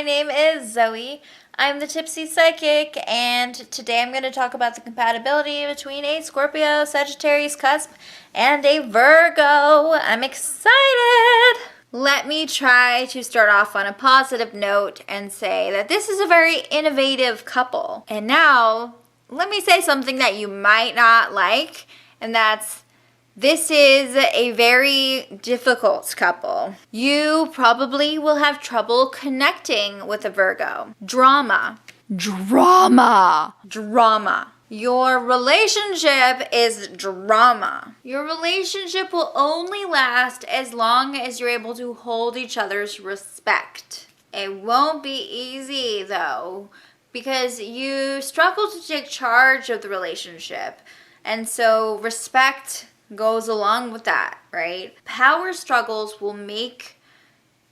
my name is Zoe. I'm the Tipsy Psychic, and today I'm going to talk about the compatibility between a Scorpio Sagittarius Cusp and a Virgo. I'm excited! Let me try to start off on a positive note and say that this is a very innovative couple. And now, let me say something that you might not like, and that's this is a very difficult couple. You probably will have trouble connecting with a Virgo. Drama. Your relationship is drama. Your relationship will only last as long as you're able to hold each other's respect. It won't be easy though, because you struggle to take charge of the relationship. And so respect goes along with that, right? Power struggles will make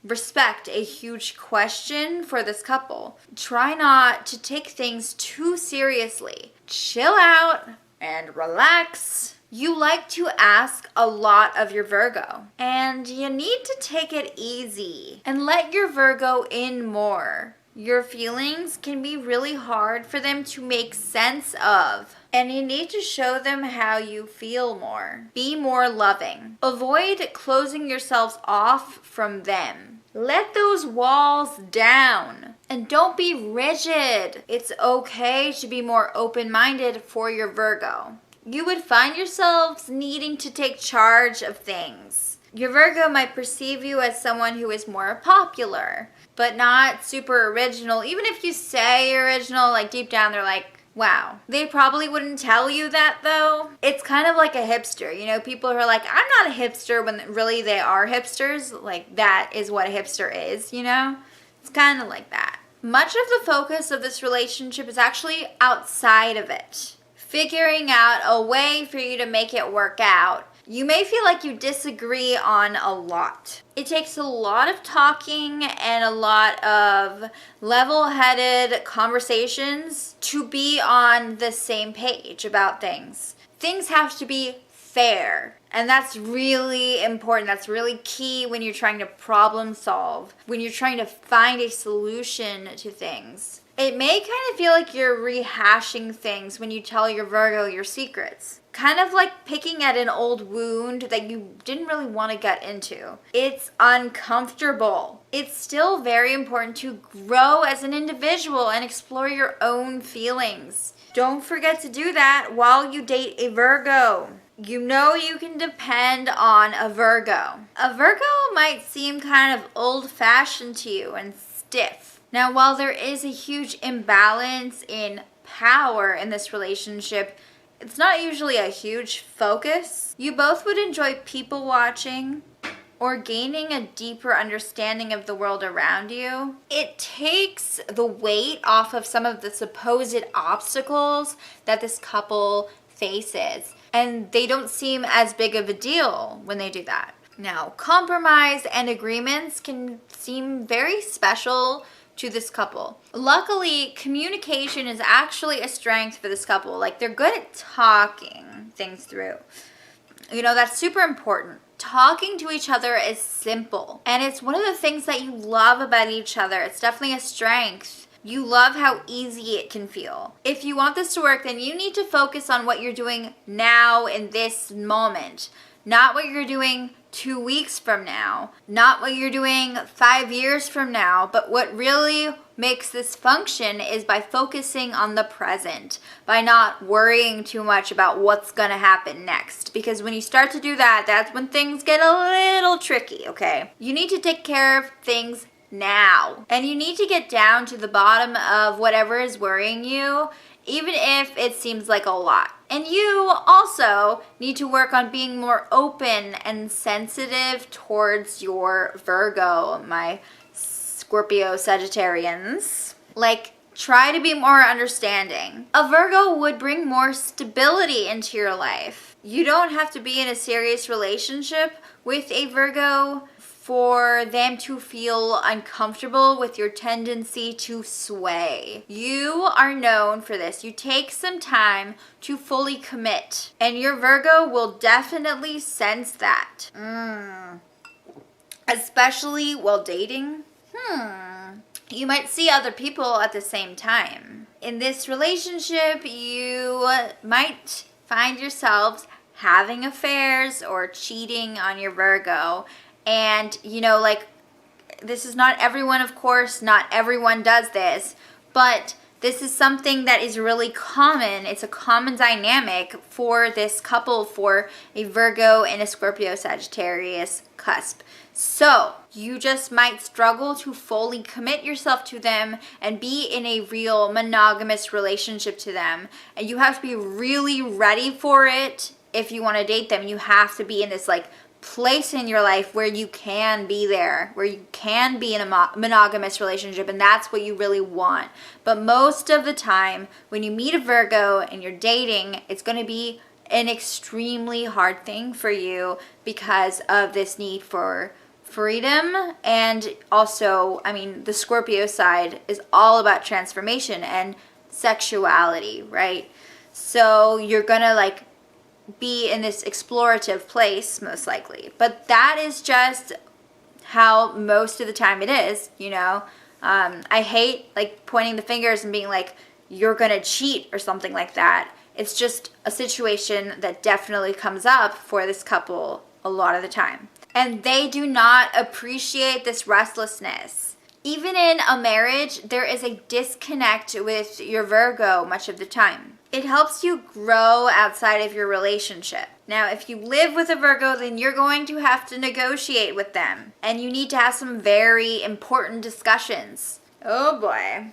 respect a huge question for this couple. Try not to take things too seriously. Chill out and relax. You like to ask a lot of your Virgo, and you need to take it easy and let your Virgo in more. Your feelings can be really hard for them to make sense of, and you need to show them how you feel more. Be more loving. Avoid closing yourselves off from them. Let those walls down. And don't be rigid. It's okay to be more open-minded for your Virgo. You would find yourselves needing to take charge of things. Your Virgo might perceive you as someone who is more popular, but not super original. Even if you say original, like deep down they're like, wow. They probably wouldn't tell you that though. It's kind of like a hipster. You know, people who are like, I'm not a hipster, when really they are hipsters. Like, that is what a hipster is, you know? It's kind of like that. Much of the focus of this relationship is actually outside of it. Figuring out a way for you to make it work out. You may feel like you disagree on a lot. It takes a lot of talking and a lot of level-headed conversations to be on the same page about things. Things have to be fair. And that's really important. That's really key when you're trying to problem solve, when you're trying to find a solution to things. It may kind of feel like you're rehashing things when you tell your Virgo your secrets. Kind of like picking at an old wound that you didn't really want to get into. It's uncomfortable. It's still very important to grow as an individual and explore your own feelings. Don't forget to do that while you date a Virgo. You know you can depend on a Virgo. A Virgo might seem kind of old-fashioned to you and stiff. Now, while there is a huge imbalance in power in this relationship, it's not usually a huge focus. You both would enjoy people watching or gaining a deeper understanding of the world around you. It takes the weight off of some of the supposed obstacles that this couple faces, and they don't seem as big of a deal when they do that. Now, compromise and agreements can seem very special to this couple. Luckily, communication is actually a strength for this couple. Like, they're good at talking things through. You know, that's super important. Talking to each other is simple, and it's one of the things that you love about each other. It's definitely a strength. You love how easy it can feel. If you want this to work, then you need to focus on what you're doing now in this moment, not what you're doing 2 weeks from now, not what you're doing 5 years from now, but what really makes this function is by focusing on the present, by not worrying too much about what's gonna happen next. Because when you start to do that, that's when things get a little tricky, okay? You need to take care of things now, and you need to get down to the bottom of whatever is worrying you, even if it seems like a lot. And you also need to work on being more open and sensitive towards your Virgo, my Scorpio Sagittarians. Like, try to be more understanding. A Virgo would bring more stability into your life. You don't have to be in a serious relationship with a Virgo for them to feel uncomfortable with your tendency to sway. You are known for this. You take some time to fully commit, and your Virgo will definitely sense that. Especially while dating. you might see other people at the same time. In this relationship, you might find yourselves having affairs or cheating on your Virgo. And, you know, like, this is not everyone, of course, not everyone does this, but this is something that is really common. It's a common dynamic for this couple, for a Virgo and a Scorpio Sagittarius cusp. So you just might struggle to fully commit yourself to them and be in a real monogamous relationship to them. And you have to be really ready for it if you want to date them. You have to be in this like place in your life where you can be there, where you can be in a monogamous relationship, and that's what you really want. But most of the time when you meet a Virgo and you're dating, it's going to be an extremely hard thing for you because of this need for freedom. And also, I mean, the Scorpio side is all about transformation and sexuality, right? So you're gonna like be in this explorative place most likely, but that is just how most of the time it is, you know. I hate like pointing the fingers and being like, you're gonna cheat or something like that. It's just a situation that definitely comes up for this couple a lot of the time. And they do not appreciate this restlessness. Even in a marriage, there is a disconnect with your Virgo much of the time. It helps you grow outside of your relationship. Now, if you live with a Virgo, then you're going to have to negotiate with them. And you need to have some very important discussions. Oh boy.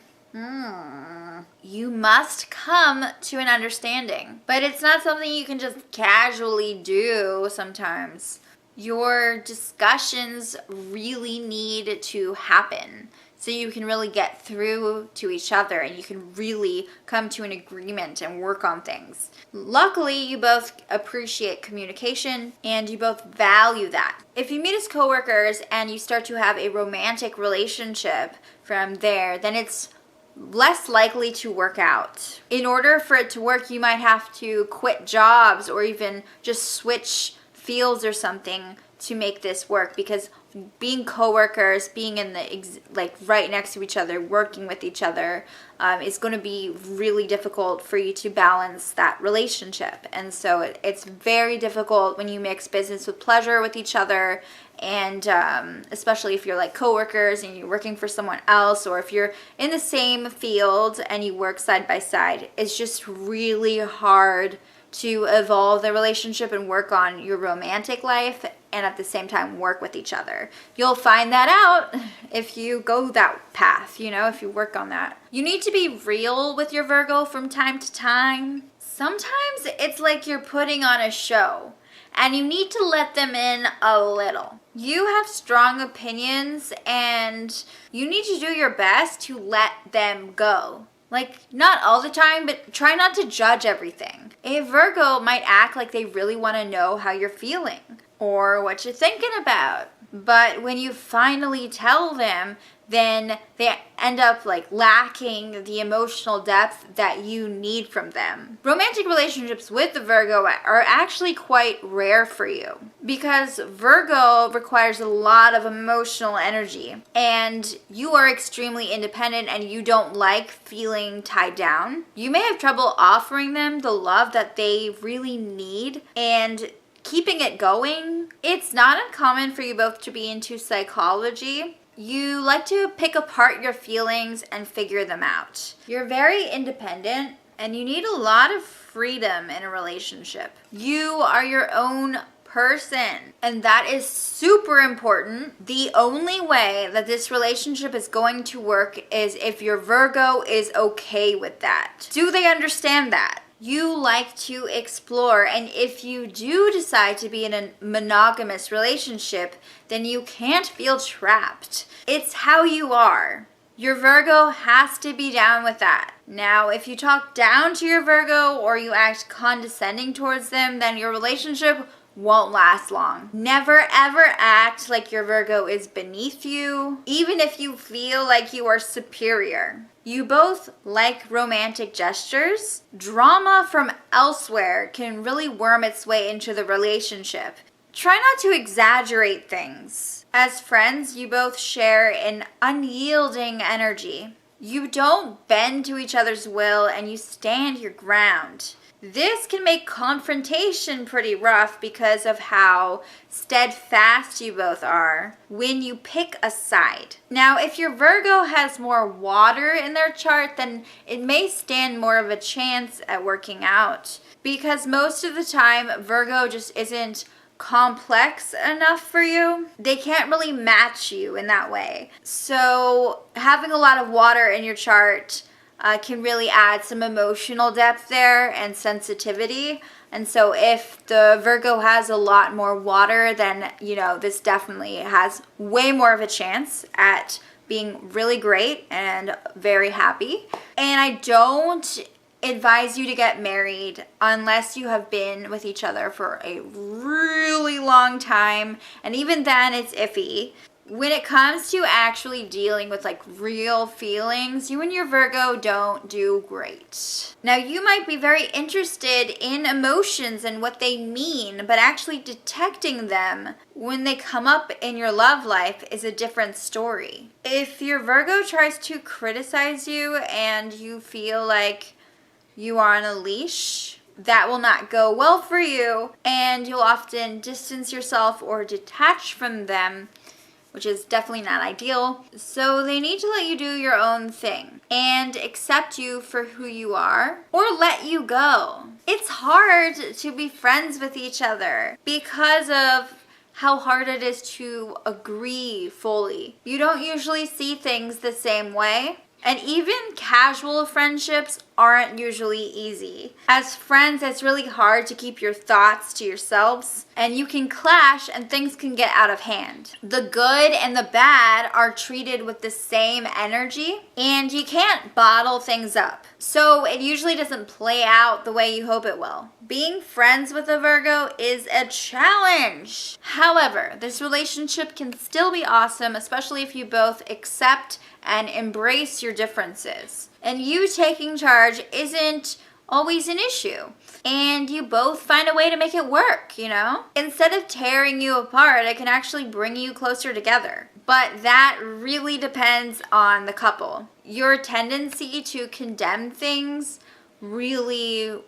You must come to an understanding. But it's not something you can just casually do sometimes. Your discussions really need to happen so you can really get through to each other and you can really come to an agreement and work on things. Luckily, you both appreciate communication and you both value that. If you meet as coworkers and you start to have a romantic relationship from there, then it's less likely to work out. In order for it to work, you might have to quit jobs or even just switch fields or something to make this work, because being coworkers, being in the like right next to each other, working with each other, is going to be really difficult for you to balance that relationship. And so it's very difficult when you mix business with pleasure with each other, and especially if you're like coworkers and you're working for someone else, or if you're in the same field and you work side by side. It's just really hard to evolve the relationship and work on your romantic life and at the same time work with each other. You'll find that out if you go that path, you know, if you work on that. You need to be real with your Virgo from time to time. Sometimes it's like you're putting on a show and you need to let them in a little. You have strong opinions and you need to do your best to let them go. Like, not all the time, but try not to judge everything. A Virgo might act like they really want to know how you're feeling or what you're thinking about. But when you finally tell them, then they end up like lacking the emotional depth that you need from them. Romantic relationships with the Virgo are actually quite rare for you because Virgo requires a lot of emotional energy and you are extremely independent and you don't like feeling tied down. You may have trouble offering them the love that they really need and keeping it going. It's not uncommon for you both to be into psychology. You like to pick apart your feelings and figure them out. You're very independent and you need a lot of freedom in a relationship. You are your own person, and that is super important. The only way that this relationship is going to work is if your Virgo is okay with that. Do they understand that? You like to explore, and if you do decide to be in a monogamous relationship, then you can't feel trapped. It's how you are. Your Virgo has to be down with that. Now, if you talk down to your Virgo or you act condescending towards them, then your relationship won't last long. Never ever act like your Virgo is beneath you, even if you feel like you are superior. You both like romantic gestures. Drama from elsewhere can really worm its way into the relationship. Try not to exaggerate things. As friends, you both share an unyielding energy. You don't bend to each other's will and you stand your ground. This can make confrontation pretty rough because of how steadfast you both are when you pick a side. Now, if your Virgo has more water in their chart, then it may stand more of a chance at working out, because most of the time Virgo just isn't complex enough for you. They can't really match you in that way. So having a lot of water in your chart can really add some emotional depth there and sensitivity. And so if the Virgo has a lot more water, then, this definitely has way more of a chance at being really great and very happy. And I don't advise you to get married unless you have been with each other for a really long time. And even then, it's iffy. When it comes to actually dealing with real feelings, you and your Virgo don't do great. Now, you might be very interested in emotions and what they mean, but actually detecting them when they come up in your love life is a different story. If your Virgo tries to criticize you and you feel like you are on a leash, that will not go well for you, and you'll often distance yourself or detach from them, which is definitely not ideal. So they need to let you do your own thing and accept you for who you are, or let you go. It's hard to be friends with each other because of how hard it is to agree fully. You don't usually see things the same way. And even casual friendships aren't usually easy. As friends, it's really hard to keep your thoughts to yourselves, and you can clash and things can get out of hand. The good and the bad are treated with the same energy, and you can't bottle things up. So it usually doesn't play out the way you hope it will. Being friends with a Virgo is a challenge. However, this relationship can still be awesome, especially if you both accept and embrace your differences. And you taking charge isn't always an issue. And you both find a way to make it work, Instead of tearing you apart, it can actually bring you closer together. But that really depends on the couple. Your tendency to condemn things really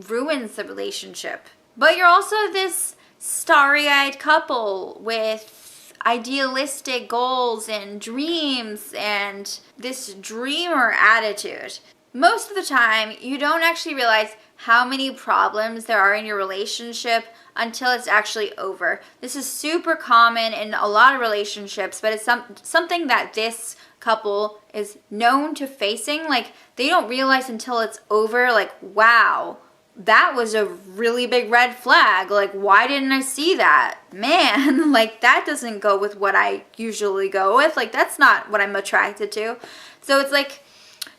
ruins the relationship. But you're also this starry-eyed couple with idealistic goals and dreams and this dreamer attitude. Most of the time, you don't actually realize how many problems there are in your relationship until it's actually over. This is super common in a lot of relationships, but it's something that this couple is known to facing. They don't realize until it's over, wow, that was a really big red flag. Why didn't I see that? Man, that doesn't go with what I usually go with. That's not what I'm attracted to. So it's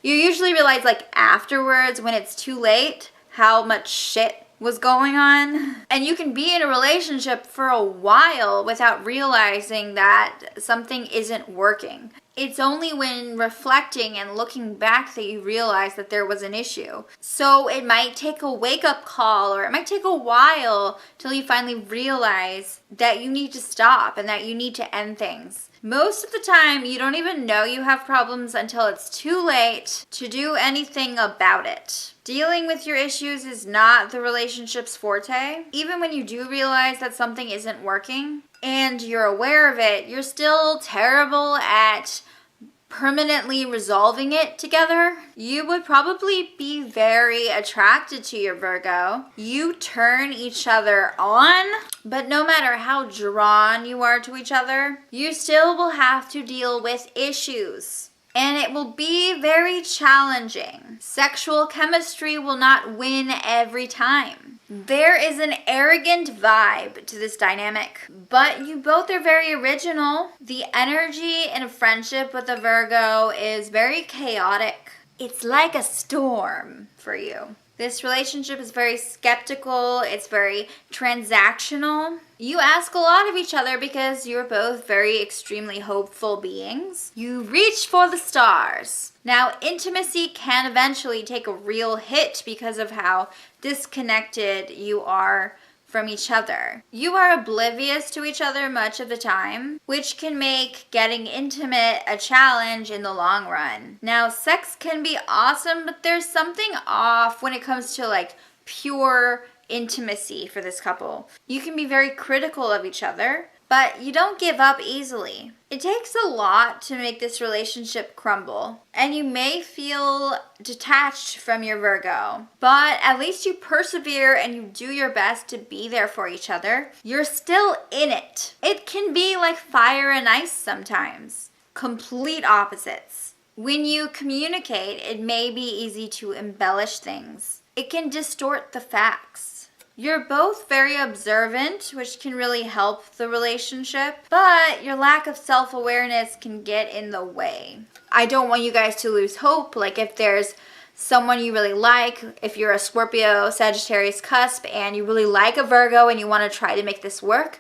you usually realize afterwards, when it's too late, how much shit was going on. And you can be in a relationship for a while without realizing that something isn't working. It's only when reflecting and looking back that you realize that there was an issue. So it might take a wake-up call, or it might take a while till you finally realize that you need to stop and that you need to end things. Most of the time, you don't even know you have problems until it's too late to do anything about it. Dealing with your issues is not the relationship's forte. Even when you do realize that something isn't working and you're aware of it, you're still terrible at permanently resolving it together. You would probably be very attracted to your Virgo. You turn each other on, but no matter how drawn you are to each other, you still will have to deal with issues. And it will be very challenging. Sexual chemistry will not win every time. There is an arrogant vibe to this dynamic, but you both are very original. The energy in a friendship with a Virgo is very chaotic. It's like a storm for you. This relationship is very skeptical. It's very transactional. You ask a lot of each other because you're both very extremely hopeful beings. You reach for the stars. Now, intimacy can eventually take a real hit because of how disconnected you are from each other. You are oblivious to each other much of the time, which can make getting intimate a challenge in the long run. Now, sex can be awesome, but there's something off when it comes to like pure intimacy for this couple. You can be very critical of each other, but you don't give up easily. It takes a lot to make this relationship crumble, and you may feel detached from your Virgo, but at least you persevere and you do your best to be there for each other. You're still in it. It can be like fire and ice sometimes, complete opposites. When you communicate, it may be easy to embellish things. It can distort the facts. You're both very observant, which can really help the relationship, but your lack of self-awareness can get in the way. I don't want you guys to lose hope. Like if there's someone you really like, if you're a Scorpio Sagittarius Cusp and you really like a Virgo and you want to try to make this work,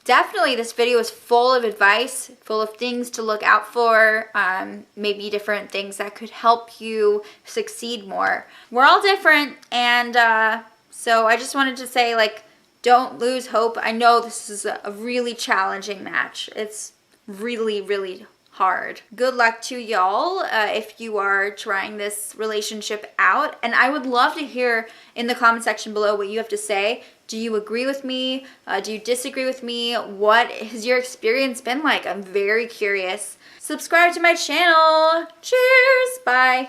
definitely this video is full of advice, full of things to look out for, maybe different things that could help you succeed more. We're all different, and so I just wanted to say, like, don't lose hope. I know this is a really challenging match. It's really, really hard. Good luck to y'all if you are trying this relationship out. And I would love to hear in the comment section below what you have to say. Do you agree with me? Do you disagree with me? What has your experience been like? I'm very curious. Subscribe to my channel. Cheers. Bye.